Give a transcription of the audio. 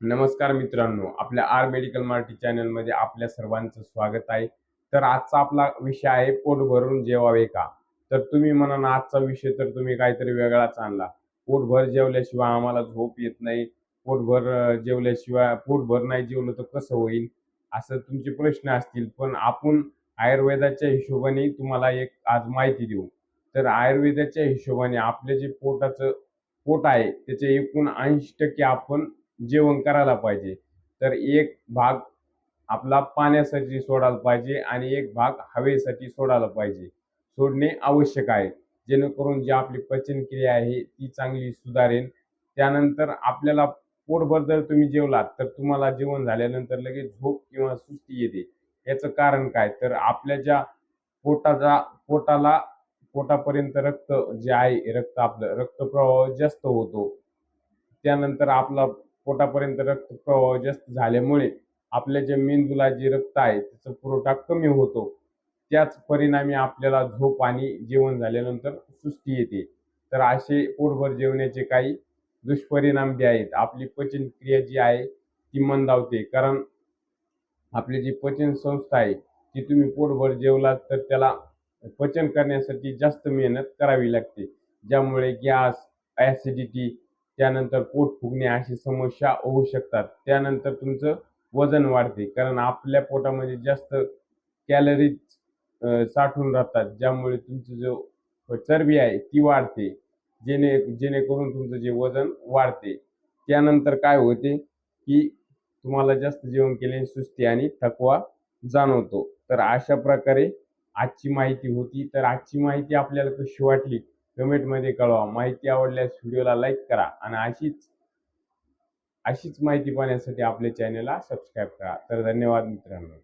नमस्कार मित्रांनो, आपल्या आर मेडिकल मार्टी चॅनलमध्ये आपल्या सर्वांचं स्वागत आहे. तर आजचा आपला विषय आहे पोट भरून जेवावे का? तर तुम्ही म्हणाल आजचा विषय तर तुम्ही काहीतरी वेगळाच आणला. पोटभर जेवल्याशिवाय आम्हाला झोप येत नाही. पोटभर जेवल्याशिवाय पोटभर नाही जेवलं तर कसं होईल? असं तुमचे प्रश्न असतील. पण आपण आयुर्वेदाच्या हिशोबाने तुम्हाला एक आज माहिती देऊ. तर आयुर्वेदाच्या हिशोबाने आपले जे पोटाचं पोट आहे त्याचे एकूण 80% आपण जेवण करायला पाहिजे. तर एक भाग आपला पाण्यासाठी सोडायला पाहिजे आणि एक भाग हवेसाठी सोडायला पाहिजे. सोडणे आवश्यक आहे. जेणेकरून जी आपली पचनक्रिया आहे ती चांगली सुधारेल. त्यानंतर आपल्याला पोटभर जर तुम्ही जेवलात तर तुम्हाला जेवण झाल्यानंतर लगेच झोप किंवा सुस्ती येते. याचं कारण काय? तर आपल्या ज्या पोटाचा पोटाला पोटापर्यंत रक्त जे आहे आपलं रक्तप्रवाह जास्त होतो. त्यानंतर आपला पोटापर्यंत रक्तप्रवाह जास्त झाल्यामुळे आपल्या जे मेंदूला जे रक्त आहे त्याचा पुरवठा कमी होतो. त्याच परिणामी आपल्याला झोप आणि जेवण झाल्यानंतर सुस्ती येते. तर असे पोटभर जेवण्याचे काही दुष्परिणाम जे आहेत, आपली पचनक्रिया जी आहे ती मंदावते. कारण आपली जी पचन संस्था आहे ती तुम्ही पोटभर जेवलात तर त्याला पचन करण्यासाठी जास्त मेहनत करावी लागते. ज्यामुळे गॅस, ॲसिडिटी, त्यानंतर पोट फुगणे अशी समस्या होऊ शकतात. त्यानंतर तुमचं वजन वाढते. कारण आपल्या पोटामध्ये जास्त कॅलरीज साठून राहतात. ज्यामुळे तुमची जो चरबी आहे ती वाढते. जेणेकरून तुमचं जे वजन वाढते. त्यानंतर काय होते, की तुम्हाला जास्त जेवण केल्याने सुस्ती आणि थकवा जाणवतो. तर अशा प्रकारे आजची माहिती होती. तर आजची माहिती आपल्याला कशी वाटली कमेंटमध्ये कळवा. माहिती आवडल्यास व्हिडिओला लाईक करा आणि अशीच माहिती पाहण्यासाठी आपल्या चॅनलला सबस्क्राईब करा. तर धन्यवाद मित्रांनो.